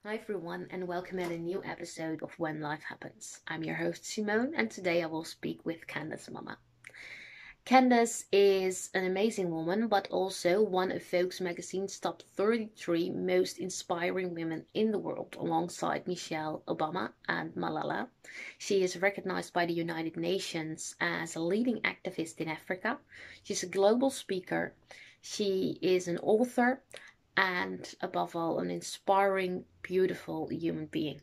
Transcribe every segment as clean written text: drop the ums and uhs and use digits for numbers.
Hi everyone, and welcome at a new episode of When Life Happens. I'm your host Simone, and today I will speak with Candice Mama. Candice is an amazing woman, but also one of Vogue magazine's top 33 most inspiring women in the world, alongside Michelle Obama and Malala. She is recognized by the United Nations as a leading activist in Africa. She's a global speaker. She is an author and above all, an inspiring, beautiful human being.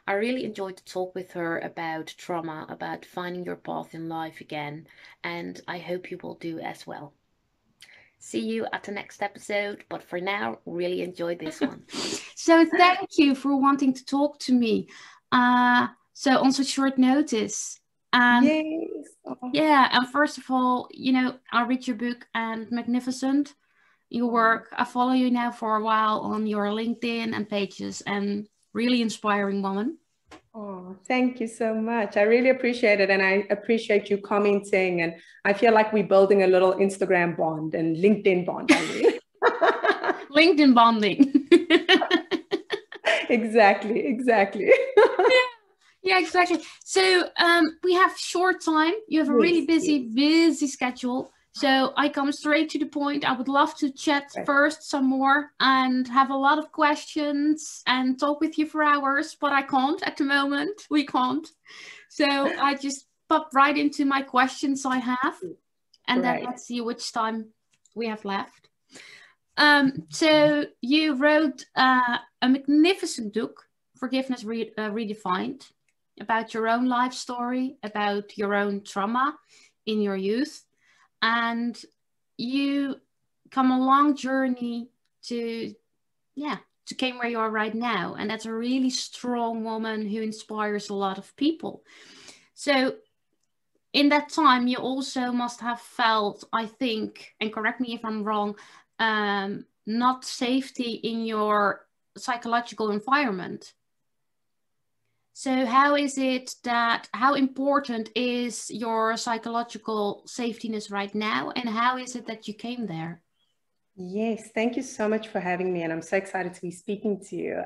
I really enjoyed to talk with her about trauma, about finding your path in life again, and I hope you will do as well. See you at the next episode, but for now, really enjoy this one. So thank you for wanting to talk to me. So on such short notice. Yes. Yeah, and first of all, I read your book and magnificent. Your work. I follow you now for a while on your LinkedIn and pages, and really inspiring woman. Oh, thank you so much. I really appreciate it. And I appreciate you commenting. And I feel like we're building a little Instagram bond and LinkedIn bond. LinkedIn bonding. Exactly. Yeah, exactly. So we have short time. You have a really busy schedule. So I come straight to the point. I would love to chat first some more and have a lot of questions and talk with you for hours, but I can't at the moment. We can't. So I just pop right into my questions I have, and then let's see which time we have left. So you wrote a magnificent book, Forgiveness Redifiened, about your own life story, about your own trauma in your youth. And you come a long journey to came where you are right now. And that's a really strong woman who inspires a lot of people. So in that time, you also must have felt, I think, and correct me if I'm wrong, not safety in your psychological environment. So how important is your psychological safetyness right now? And how is it that you came there? Yes, thank you so much for having me. And I'm so excited to be speaking to you.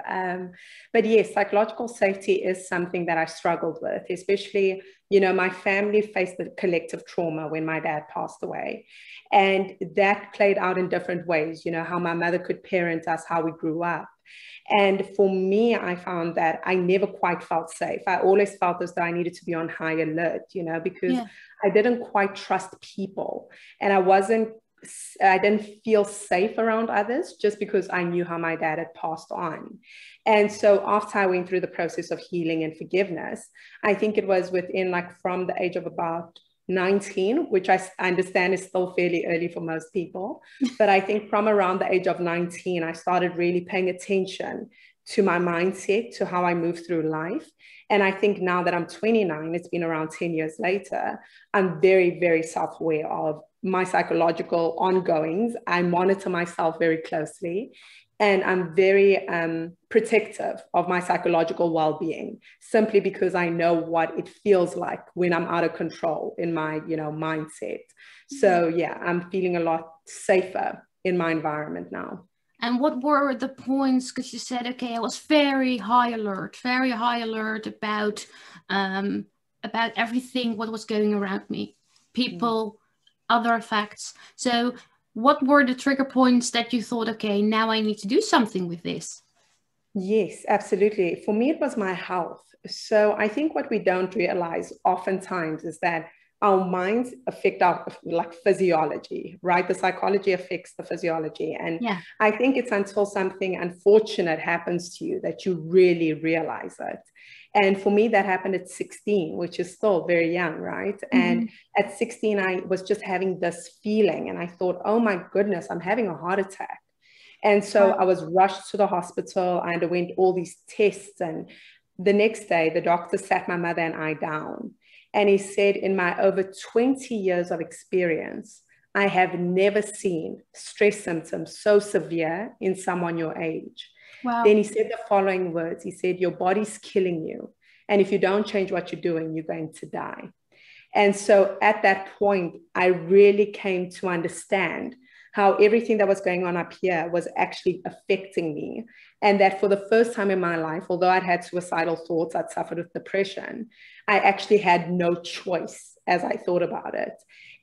But yes, psychological safety is something that I struggled with, especially, my family faced the collective trauma when my dad passed away. And that played out in different ways, how my mother could parent us, how we grew up. And for me, I found that I never quite felt safe. I always felt as though I needed to be on high alert, because I didn't quite trust people. And I didn't feel safe around others just because I knew how my dad had passed on. And so after I went through the process of healing and forgiveness, I think it was within from the age of about 19, which I understand is still fairly early for most people. But I think from around the age of 19, I started really paying attention to my mindset, to how I move through life. And I think now that I'm 29, it's been around 10 years later, I'm very, very self-aware of my psychological ongoings. I monitor myself very closely. And I'm very protective of my psychological well-being, simply because I know what it feels like when I'm out of control in my, mindset. So yeah, I'm feeling a lot safer in my environment now. And what were the points? Because you said, okay, I was very high alert about everything, what was going around me, people, other effects. So what were the trigger points that you thought, okay, now I need to do something with this? Yes, absolutely. For me, it was my health. So I think what we don't realize oftentimes is that our minds affect our physiology, right? The psychology affects the physiology. And I think it's until something unfortunate happens to you that you really realize it. And for me, that happened at 16, which is still very young, right? And at 16, I was just having this feeling and I thought, oh my goodness, I'm having a heart attack. And so I was rushed to the hospital. I underwent all these tests. And the next day, the doctor sat my mother and I down. And he said, in my over 20 years of experience, I have never seen stress symptoms so severe in someone your age. Wow. Then he said the following words. He said, your body's killing you. And if you don't change what you're doing, you're going to die. And so at that point, I really came to understand how everything that was going on up here was actually affecting me. And that for the first time in my life, although I'd had suicidal thoughts, I'd suffered with depression, I actually had no choice as I thought about it.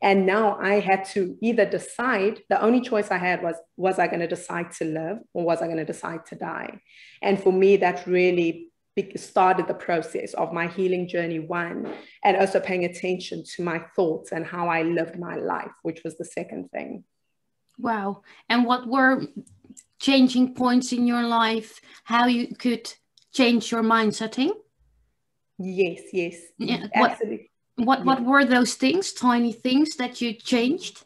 And now I had to either decide, the only choice I had was I going to decide to live or was I going to decide to die? And for me, that really started the process of my healing journey, one, and also paying attention to my thoughts and how I lived my life, which was the second thing. Wow. And what were changing points in your life, how you could change your mind setting? Yes, yeah, absolutely. What were those things, tiny things that you changed?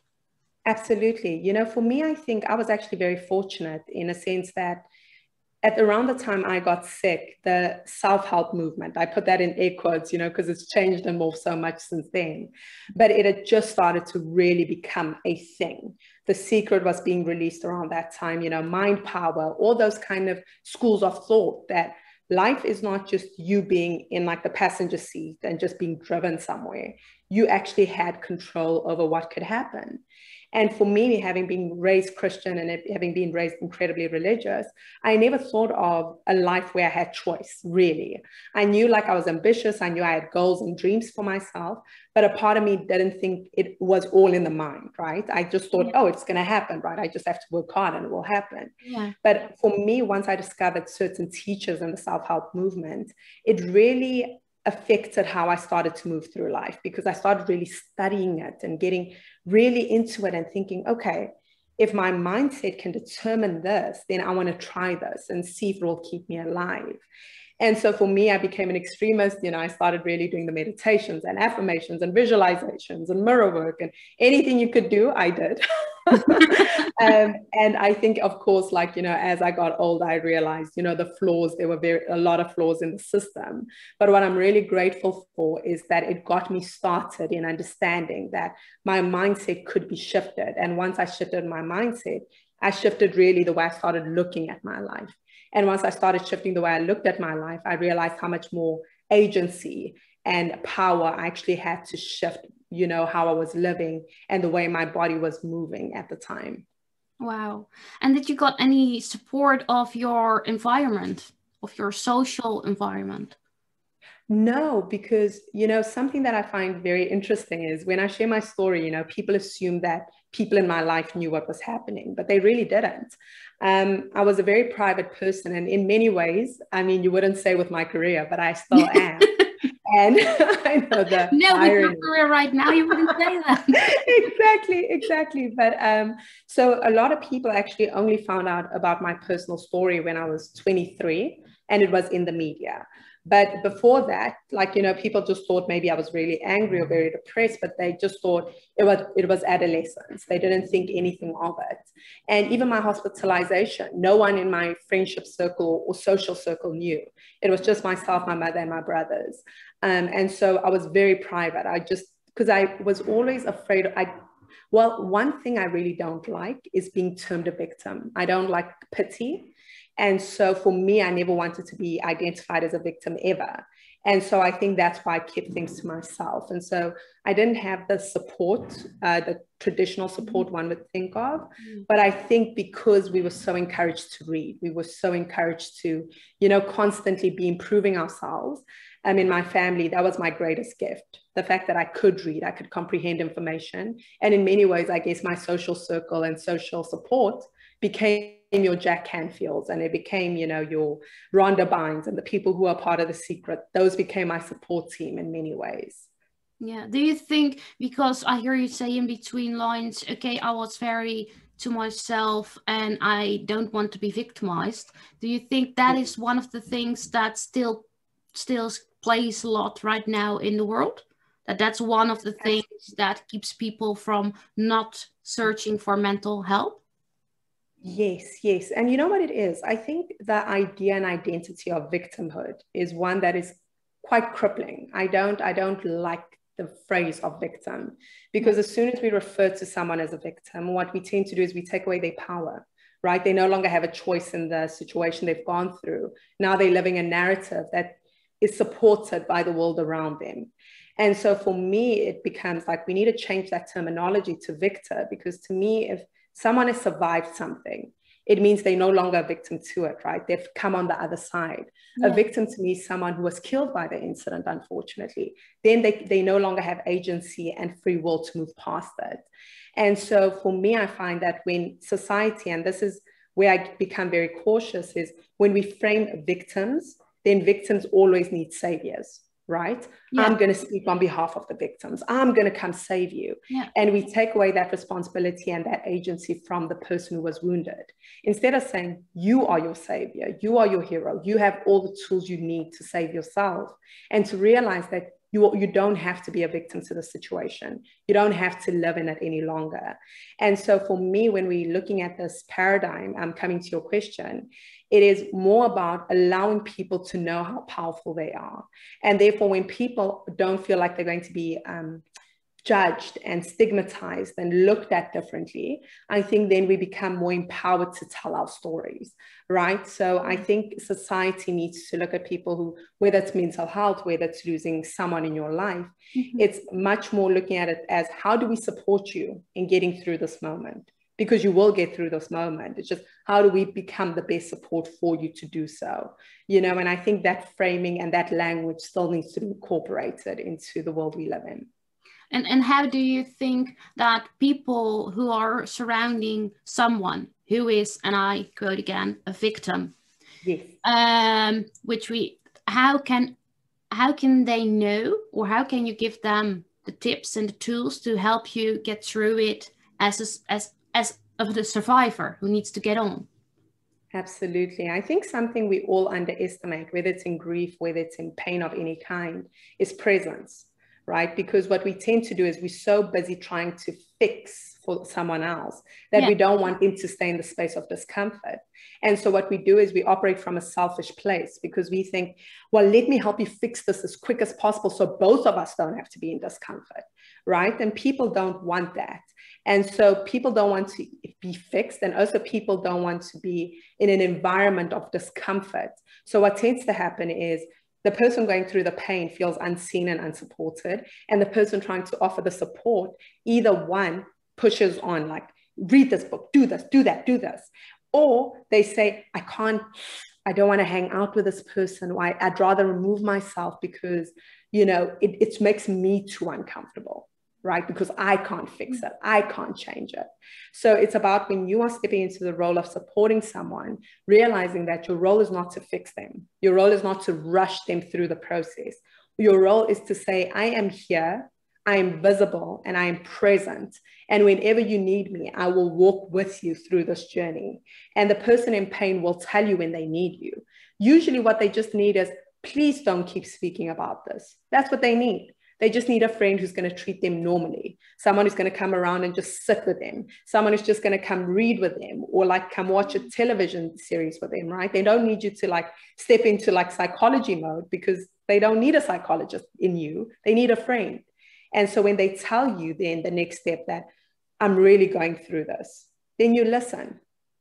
Absolutely. You know, for me, I think I was actually very fortunate in a sense that at around the time I got sick, the self-help movement, I put that in air quotes, you know, because it's changed and morphed so much since then, but it had just started to really become a thing. The Secret was being released around that time, you know, Mind Power, all those kind of schools of thought that life is not just you being in like the passenger seat and just being driven somewhere. You actually had control over what could happen. And for me, having been raised Christian and having been raised incredibly religious, I never thought of a life where I had choice, really. I knew like I was ambitious. I knew I had goals and dreams for myself, but a part of me didn't think it was all in the mind, right? I just thought, oh, it's going to happen, right? I just have to work hard and it will happen. Yeah. But for me, once I discovered certain teachers in the self-help movement, it really affected how I started to move through life, because I started really studying it and getting really into it and thinking, okay, if my mindset can determine this, then I want to try this and see if it will keep me alive. And so for me, I became an extremist. You know, I started really doing the meditations and affirmations and visualizations and mirror work, and anything you could do, I did. And I think, of course, like, you know, as I got older, I realized, you know, the flaws, there were a lot of flaws in the system. But what I'm really grateful for is that it got me started in understanding that my mindset could be shifted. And once I shifted my mindset, I shifted really the way I started looking at my life. And once I started shifting the way I looked at my life, I realized how much more agency and power I actually had to shift, you know, how I was living and the way my body was moving at the time. Wow. And did you got any support of your environment, of your social environment? No, because, you know, something that I find very interesting is when I share my story, you know, people assume that people in my life knew what was happening, but they really didn't. I was a very private person, and in many ways, I mean, you wouldn't say with my career, but I still am. And I know that. No, with your career right now, you wouldn't say that. Exactly. But so a lot of people actually only found out about my personal story when I was 23, and it was in the media. But before that, like, you know, people just thought maybe I was really angry or very depressed, but they just thought it was adolescence. They didn't think anything of it. And even my hospitalization, no one in my friendship circle or social circle knew. It was just myself, my mother, and my brothers. And so I was very private. Because I was always afraid. Well, one thing I really don't like is being termed a victim. I don't like pity. And so for me, I never wanted to be identified as a victim ever. And so I think that's why I kept things to myself. And so I didn't have the support, the traditional support one would think of. But I think because we were so encouraged to read, we were so encouraged to, you know, constantly be improving ourselves. In my family, that was my greatest gift. The fact that I could read, I could comprehend information. And in many ways, I guess my social circle and social support became your Jack Canfields, and it became, you know, your Rhonda Bynes and the people who are part of The Secret. Those became my support team in many ways. Yeah. Do you think, because I hear you say in between lines, okay, I was very to myself and I don't want to be victimized. Do you think that is one of the things that still plays a lot right now in the world? That's one of the things that keeps people from not searching for mental help? Yes. And you know what it is? I think the idea and identity of victimhood is one that is quite crippling. I don't like the phrase of victim, because as soon as we refer to someone as a victim, what we tend to do is we take away their power, right? They no longer have a choice in the situation they've gone through. Now they're living a narrative that is supported by the world around them. And so for me, it becomes like we need to change that terminology to victor, because to me, if someone has survived something. It means they're no longer a victim to it, right? They've come on the other side. Yeah. A victim to me is someone who was killed by the incident, unfortunately. Then they no longer have agency and free will to move past it. And so for me, I find that when society, and this is where I become very cautious, is when we frame victims, then victims always need saviors, right? Yeah. I'm going to speak on behalf of the victims. I'm going to come save you. Yeah. And we take away that responsibility and that agency from the person who was wounded. Instead of saying, you are your savior, you are your hero, you have all the tools you need to save yourself, and to realize that you don't have to be a victim to the situation. You don't have to live in it any longer. And so for me, when we're looking at this paradigm, I'm coming to your question, it is more about allowing people to know how powerful they are. And therefore, when people don't feel like they're going to be judged and stigmatized and looked at differently, I think then we become more empowered to tell our stories, right? So I think society needs to look at people who, whether it's mental health, whether it's losing someone in your life, it's much more looking at it as, how do we support you in getting through this moment? Because you will get through this moment. It's just, how do we become the best support for you to do so? You know, and I think that framing and that language still needs to be incorporated into the world we live in. And how do you think that people who are surrounding someone who is, and I quote again, a victim, yes, how can they know, or how can you give them the tips and the tools to help you get through it as of the survivor who needs to get on? Absolutely. I think something we all underestimate, whether it's in grief, whether it's in pain of any kind, is presence. Right? Because what we tend to do is we're so busy trying to fix for someone else that we don't want them to stay in the space of discomfort. And so what we do is we operate from a selfish place, because we think, well, let me help you fix this as quick as possible so both of us don't have to be in discomfort, right? And people don't want that. And so people don't want to be fixed, and also people don't want to be in an environment of discomfort. So what tends to happen is the person going through the pain feels unseen and unsupported, and the person trying to offer the support, either one pushes on, like, read this book, do this, do that, do this. Or they say, I don't want to hang out with this person. Why? I'd rather remove myself because, you know, it makes me too uncomfortable, right? Because I can't fix it. I can't change it. So it's about, when you are stepping into the role of supporting someone, realizing that your role is not to fix them. Your role is not to rush them through the process. Your role is to say, I am here, I am visible, and I am present. And whenever you need me, I will walk with you through this journey. And the person in pain will tell you when they need you. Usually what they just need is, please don't keep speaking about this. That's what they need. They just need a friend who's going to treat them normally. Someone who's going to come around and just sit with them. Someone who's just going to come read with them, or like come watch a television series with them, right? They don't need you to like step into like psychology mode, because they don't need a psychologist in you. They need a friend. And so when they tell you then the next step that I'm really going through this, then you listen.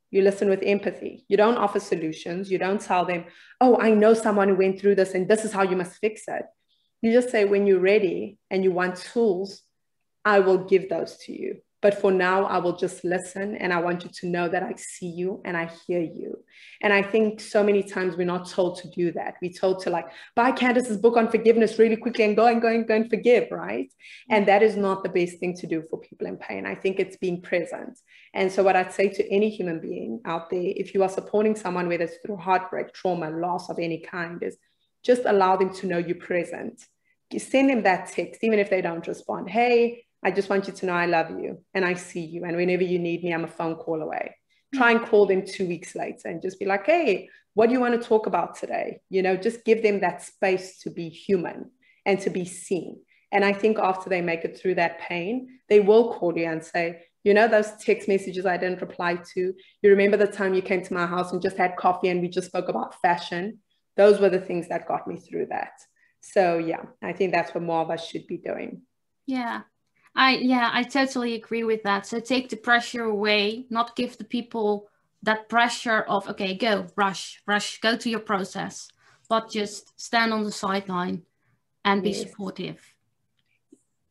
You listen with empathy. You don't offer solutions. You don't tell them, oh, I know someone who went through this and this is how you must fix it. You just say, when you're ready and you want tools, I will give those to you. But for now, I will just listen, and I want you to know that I see you and I hear you. And I think so many times we're not told to do that. We're told to like buy Candice's book on forgiveness really quickly and go and forgive, right? And that is not the best thing to do for people in pain. I think it's being present. And so what I'd say to any human being out there, if you are supporting someone, whether it's through heartbreak, trauma, loss of any kind, is just allow them to know you're present. You send them that text, even if they don't respond. Hey, I just want you to know I love you and I see you. And whenever you need me, I'm a phone call away. Try and call them 2 weeks later and just be like, hey, what do you want to talk about today? You know, just give them that space to be human and to be seen. And I think after they make it through that pain, they will call you and say, you know, those text messages I didn't reply to, you remember the time you came to my house and just had coffee and we just spoke about fashion? Those were the things that got me through that. So yeah, I think that's what more of us should be doing. Yeah. I totally agree with that. So take the pressure away, not give the people that pressure of, okay, go, rush, go to your process, but just stand on the sideline and be supportive.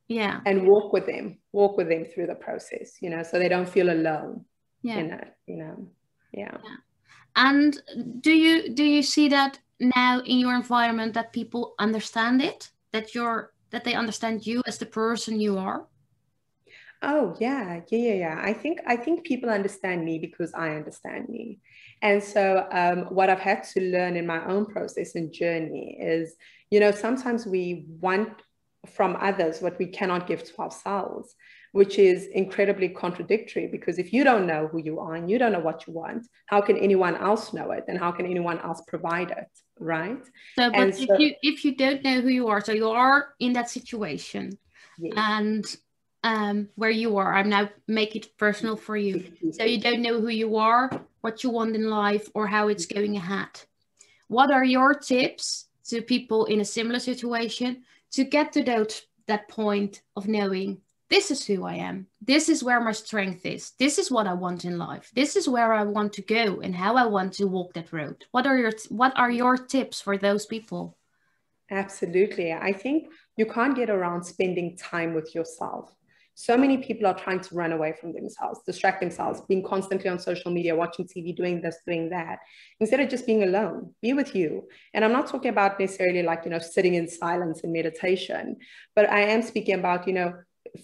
Yeah. And walk with them through the process, you know, so they don't feel alone. in it, yeah. And do you see that now in your environment, that people understand it, that they understand you as the person you are? Oh yeah. I think people understand me because I understand me. And so what I've had to learn in my own process and journey is, sometimes we want from others what we cannot give to ourselves, which is incredibly contradictory, because if you don't know who you are and you don't know what you want, how can anyone else know it? And how can anyone else provide it? Right. So, but if you don't know who you are, so you are in that situation, yes. And where you are, I'm now make it personal for you. So you don't know who you are, what you want in life, or how it's going ahead. What are your tips to people in a similar situation to get to that point of knowing, this is who I am, this is where my strength is, this is what I want in life, this is where I want to go and how I want to walk that road? What are your tips for those people? Absolutely. I think you can't get around spending time with yourself. So many people are trying to run away from themselves, distract themselves, being constantly on social media, watching TV, doing this, doing that, instead of just being alone. Be with you. And I'm not talking about necessarily like, sitting in silence and meditation, but I am speaking about,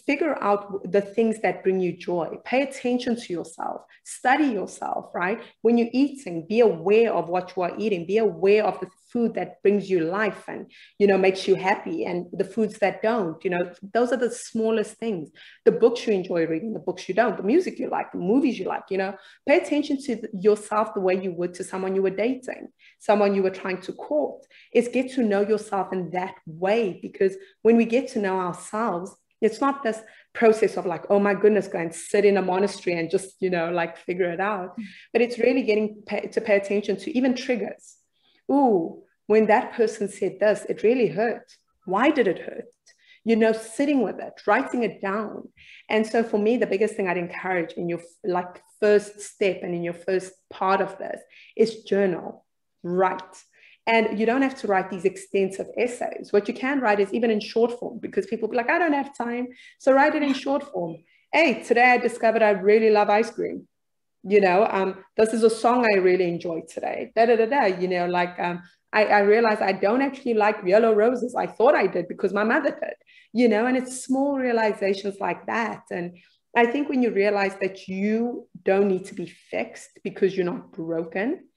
figure out the things that bring you joy. Pay attention to yourself. Study yourself, right? When you're eating, be aware of what you are eating. Be aware of the food that brings you life and, makes you happy, and the foods that don't. Those are the smallest things. The books you enjoy reading, the books you don't, the music you like, the movies you like, pay attention to yourself the way you would to someone you were dating, someone you were trying to court. Is get to know yourself in that way, because when we get to know ourselves, it's not this process of like, oh my goodness, go and sit in a monastery and just, like figure it out. But it's really getting to pay attention to even triggers. Ooh, when that person said this, it really hurt. Why did it hurt? Sitting with it, writing it down. And so for me, the biggest thing I'd encourage in your like first step and in your first part of this is journal, write. And you don't have to write these extensive essays. What you can write is even in short form, because people be like, I don't have time. So write it in short form. Hey, today I discovered I really love ice cream. This is a song I really enjoyed today. I realized I don't actually like yellow roses. I thought I did because my mother did, and it's small realizations like that. And I think when you realize that you don't need to be fixed because you're not broken,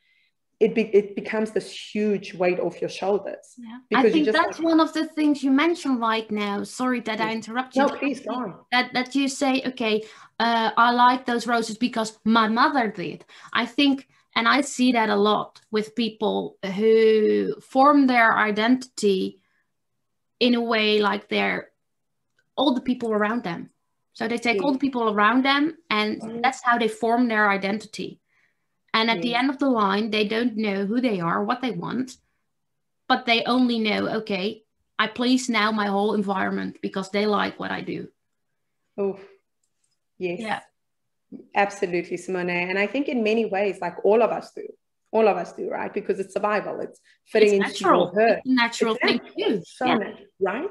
it becomes this huge weight off your shoulders. Yeah. I think that's one of the things you mentioned right now. Sorry that I interrupted you. No, please go on. That you say, okay, I like those roses because my mother did. I think, and I see that a lot with people who form their identity in a way like they're all the people around them. So they take all the people around them, and that's how they form their identity. And at the end of the line, they don't know who they are, what they want, but they only know, okay, I please now my whole environment because they like what I do. Oh, yes. Yeah. Absolutely, Simone. And I think in many ways, like all of us do, right? Because it's survival. It's fitting into your herd. It's a natural thing to do. So natural, right?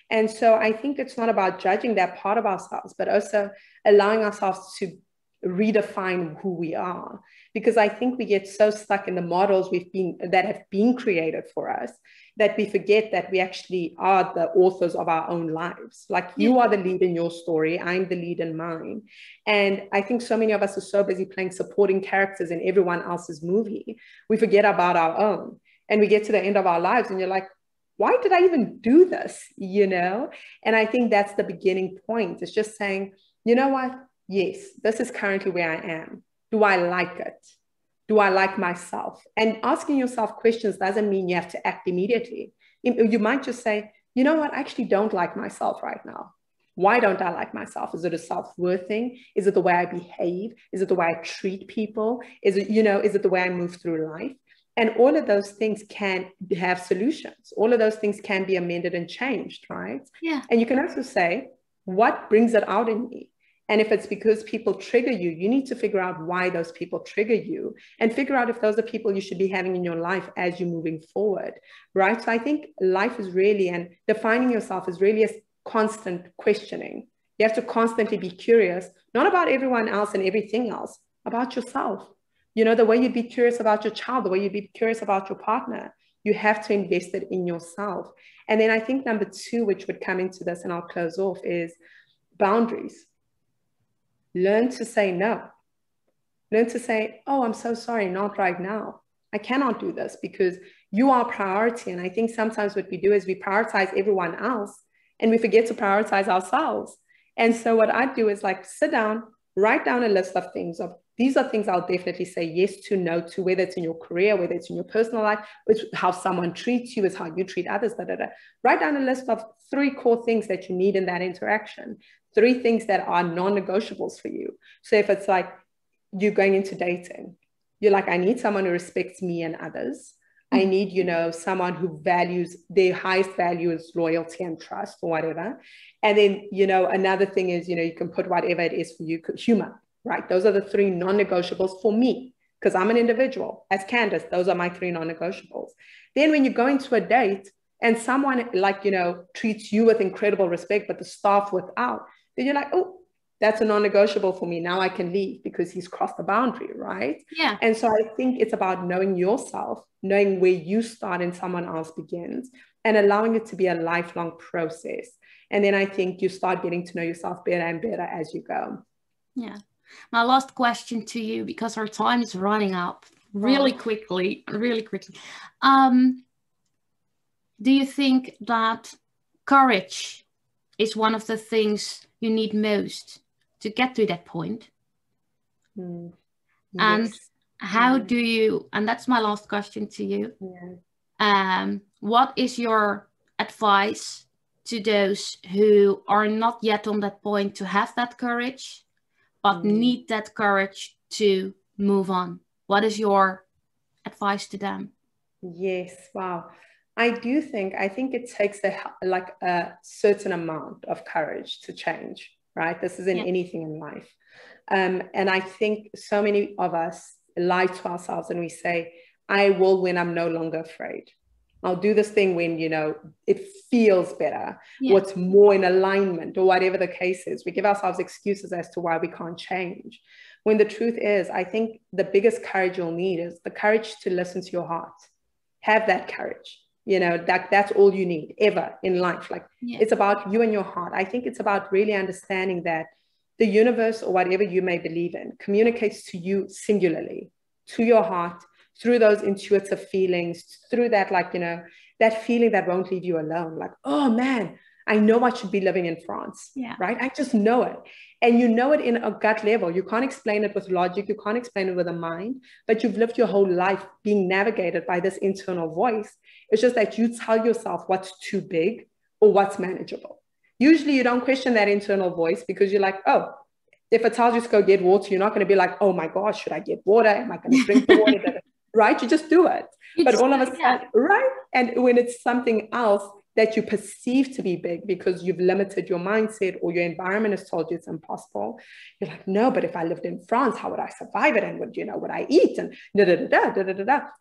And so I think it's not about judging that part of ourselves, but also allowing ourselves to redefine who we are, because I think we get so stuck in the models that have been created for us that we forget that we actually are the authors of our own lives. Like you are the lead in your story, I'm the lead in mine. And I think so many of us are so busy playing supporting characters in everyone else's movie, we forget about our own. And we get to the end of our lives and you're like, why did I even do this? And I think that's the beginning point. It's just saying, you know what? Yes, this is currently where I am. Do I like it? Do I like myself? And asking yourself questions doesn't mean you have to act immediately. You might just say, you know what? I actually don't like myself right now. Why don't I like myself? Is it a self-worth thing? Is it the way I behave? Is it the way I treat people? Is it the way I move through life? And all of those things can have solutions. All of those things can be amended and changed, right? Yeah. And you can also say, what brings it out in me? And if it's because people trigger you, you need to figure out why those people trigger you and figure out if those are people you should be having in your life as you're moving forward, right? So I think life is really, and defining yourself is really a constant questioning. You have to constantly be curious, not about everyone else and everything else, about yourself. The way you'd be curious about your child, the way you'd be curious about your partner, you have to invest it in yourself. And then I think number 2, which would come into this, and I'll close off, is boundaries. Learn to say no. Learn to say, oh, I'm so sorry, not right now. I cannot do this because you are priority. And I think sometimes what we do is we prioritize everyone else and we forget to prioritize ourselves. And so what I do is like sit down, write down a list of things of these are things I'll definitely say yes to, no to, whether it's in your career, whether it's in your personal life, which how someone treats you is how you treat others. Write down a list of 3 core things that you need in that interaction, 3 things that are non-negotiables for you. So if it's like you're going into dating, you're like, I need someone who respects me and others. I need, someone who values their highest value is loyalty and trust or whatever. And then, another thing is, you can put whatever it is for you, humor, right? Those are the 3 non-negotiables for me, because I'm an individual. As Candice, those are my 3 non-negotiables. Then when you go into a date and someone treats you with incredible respect, but the staff without, then you're like, oh, that's a non-negotiable for me. Now I can leave because he's crossed the boundary, right? Yeah. And so I think it's about knowing yourself, knowing where you start and someone else begins, and allowing it to be a lifelong process. And then I think you start getting to know yourself better and better as you go. Yeah. My last question to you, because our time is running up really quickly. Do you think that courage is one of the things you need most to get to that point? Yes. And how do you, and that's my last question to you. What is your advice to those who are not yet on that point to have that courage, but need that courage to move on? What is your advice to them? Yes. Wow. I think it takes a certain amount of courage to change, right? This isn't anything in life. And I think so many of us lie to ourselves and we say, I will when I'm no longer afraid. I'll do this thing when, it feels better, what's more in alignment or whatever the case is. We give ourselves excuses as to why we can't change. When the truth is, I think the biggest courage you'll need is the courage to listen to your heart. Have that courage. That's all you need ever in life. It's about you and your heart. I think it's about really understanding that the universe or whatever you may believe in communicates to you singularly, to your heart, through those intuitive feelings, through that, that feeling that won't leave you alone. Like, oh man, I know I should be living in France, right? I just know it. And you know it in a gut level. You can't explain it with logic. You can't explain it with a mind, but you've lived your whole life being navigated by this internal voice. It's just that you tell yourself what's too big or what's manageable. Usually you don't question that internal voice because you're like, oh, if it tells you to go get water, you're not going to be like, oh my gosh, should I get water? Am I going to drink the water? Right? You just do it. But all of a sudden, right? And when it's something else that you perceive to be big because you've limited your mindset or your environment has told you it's impossible, you're like, no, but if I lived in France, how would I survive it? And would I eat? And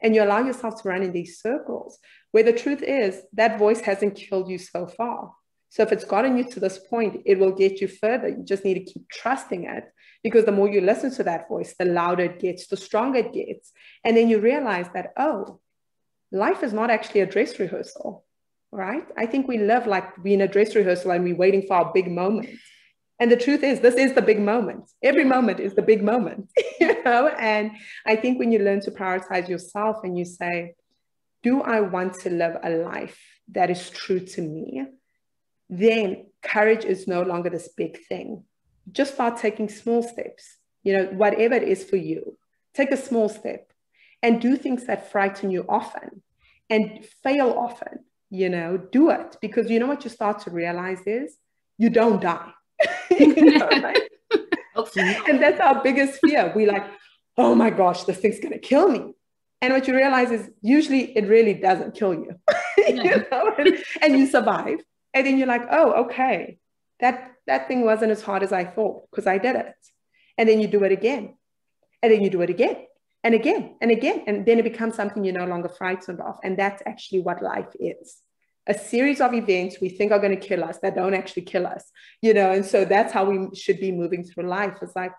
And you allow yourself to run in these circles where the truth is that voice hasn't killed you so far. So if it's gotten you to this point, it will get you further. You just need to keep trusting it, because the more you listen to that voice, the louder it gets, the stronger it gets. And then you realize that, oh, life is not actually a dress rehearsal, right? I think we live like we're in a dress rehearsal and we're waiting for our big moment. And the truth is, this is the big moment. Every moment is the big moment, And I think when you learn to prioritize yourself and you say, do I want to live a life that is true to me? Then courage is no longer this big thing. Just start taking small steps, whatever it is for you. Take a small step and do things that frighten you often and fail often, do it, because you know what you start to realize is you don't die. Right? And that's our biggest fear. We're like, oh my gosh, this thing's going to kill me. And what you realize is usually it really doesn't kill you, and you survive. And then you're like, oh, okay, that thing wasn't as hard as I thought because I did it. And then you do it again. And then you do it again and again and again. And then it becomes something you're no longer frightened of. And that's actually what life is. A series of events we think are going to kill us that don't actually kill us, And so that's how we should be moving through life. It's like,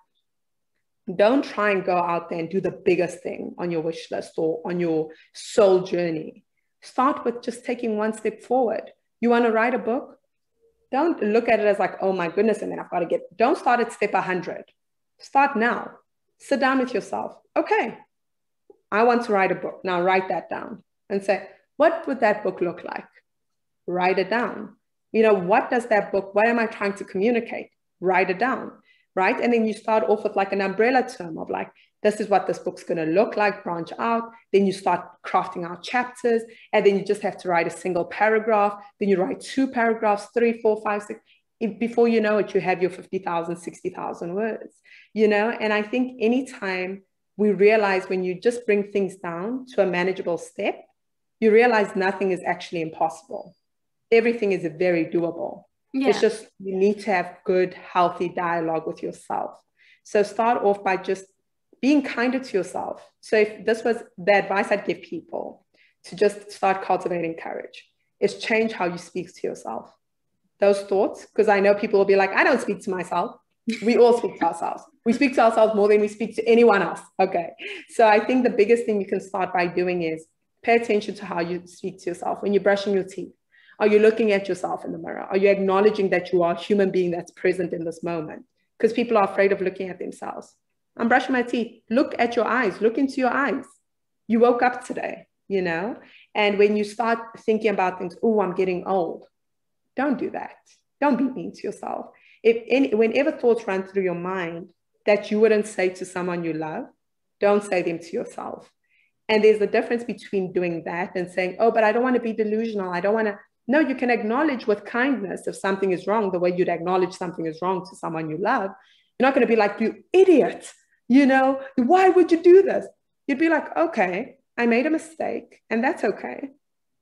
Don't try and go out there and do the biggest thing on your wish list or on your soul journey. Start with just taking one step forward. You want to write a book? Don't look at it as like, oh my goodness, and then I've got to don't start at step 100. Start now. Sit down with yourself. Okay, I want to write a book. Now write that down and say, what would that book look like? Write it down. What does that book, what am I trying to communicate? Write it down, right? And then you start off with like an umbrella term of like, this is what this book's going to look like, branch out. Then you start crafting out chapters, and then you just have to write a single paragraph. Then you write 2 paragraphs, 3, 4, 5, 6. Before you know it, you have your 50,000, 60,000 words, And I think anytime we realize when you just bring things down to a manageable step, you realize nothing is actually impossible. Everything is very doable. Yeah. It's just you need to have good, healthy dialogue with yourself. So start off by just being kinder to yourself. So if this was the advice I'd give people, to just start cultivating courage, is change how you speak to yourself. Those thoughts, because I know people will be like, I don't speak to myself. We all speak to ourselves. We speak to ourselves more than we speak to anyone else. Okay. So I think the biggest thing you can start by doing is pay attention to how you speak to yourself. When you're brushing your teeth, are you looking at yourself in the mirror? Are you acknowledging that you are a human being that's present in this moment? Because people are afraid of looking at themselves. I'm brushing my teeth. Look at your eyes. Look into your eyes. You woke up today, And when you start thinking about things, oh, I'm getting old. Don't do that. Don't be mean to yourself. Whenever thoughts run through your mind that you wouldn't say to someone you love, don't say them to yourself. And there's a difference between doing that and saying, oh, but I don't want to be delusional. I don't want to. No, you can acknowledge with kindness if something is wrong, the way you'd acknowledge something is wrong to someone you love. You're not going to be like, you idiot, why would you do this? You'd be like, okay, I made a mistake and that's okay.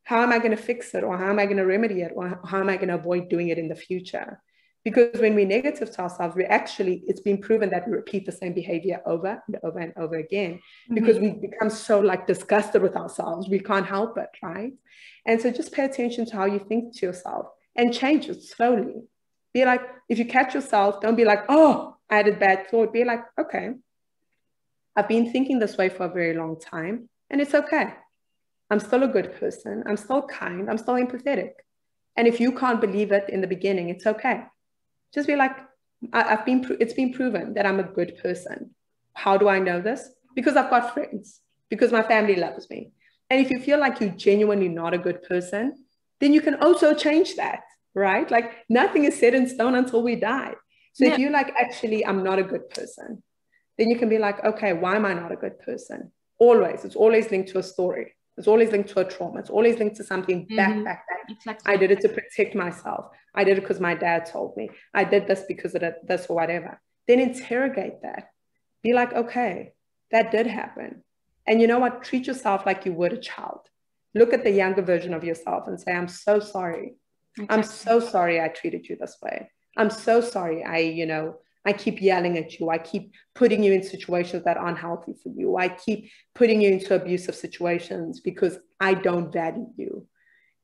How am I going to fix it? Or how am I going to remedy it? Or how am I going to avoid doing it in the future? Because when we're negative to ourselves, it's been proven that we repeat the same behavior over and over and over again, because we become so like disgusted with ourselves. We can't help it, right? And so just pay attention to how you think to yourself and change it slowly. Be like, if you catch yourself, don't be like, oh, I had a bad thought. Be like, okay, I've been thinking this way for a very long time, and it's okay. I'm still a good person. I'm still kind. I'm still empathetic. And if you can't believe it in the beginning, it's okay. Just be like, it's been proven that I'm a good person. How do I know this? Because I've got friends, because my family loves me. And if you feel like you're genuinely not a good person, then you can also change that, right? Like nothing is set in stone until we die. So if you're like, actually, I'm not a good person, then you can be like, okay, why am I not a good person? It's always linked to a story. It's always linked to a trauma. It's always linked to something back. Exactly. I did it to protect myself. I did it because my dad told me. I did this because of this or whatever. Then interrogate that. Be like, okay, that did happen. And you know what? Treat yourself like you would a child. Look at the younger version of yourself and say, I'm so sorry. Exactly. I'm so sorry I treated you this way. I'm so sorry I keep yelling at you. I keep putting you in situations that aren't healthy for you. I keep putting you into abusive situations because I don't value you.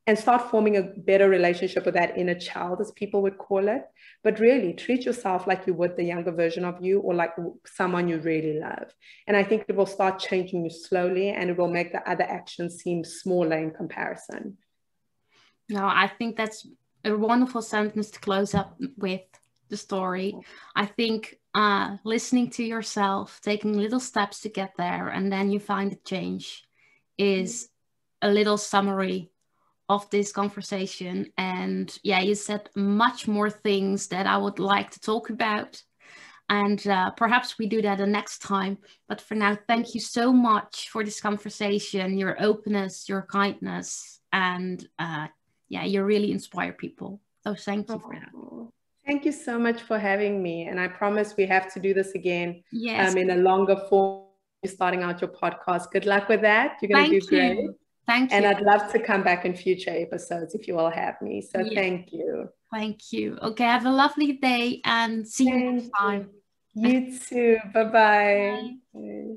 And start forming a better relationship with that inner child, as people would call it. But really treat yourself like you would the younger version of you, or like someone you really love. And I think it will start changing you slowly, and it will make the other actions seem smaller in comparison. No, I think that's a wonderful sentence to close up with the story. I think listening to yourself, taking little steps to get there, and then you find a change is a little summary of this conversation. And yeah, you said much more things that I would like to talk about, and perhaps we do that the next time. But for now, thank you so much for this conversation, your openness, your kindness, and yeah, you really inspire people. So thank you for that. Thank you so much for having me. And I promise we have to do this again. Yes. In a longer form. You're starting out your podcast. Good luck with that. You're going to do great. Thank you. And I'd love to come back in future episodes if you will have me. So thank you. Thank you. Okay, have a lovely day and see you next time. You too. Bye-bye. Bye.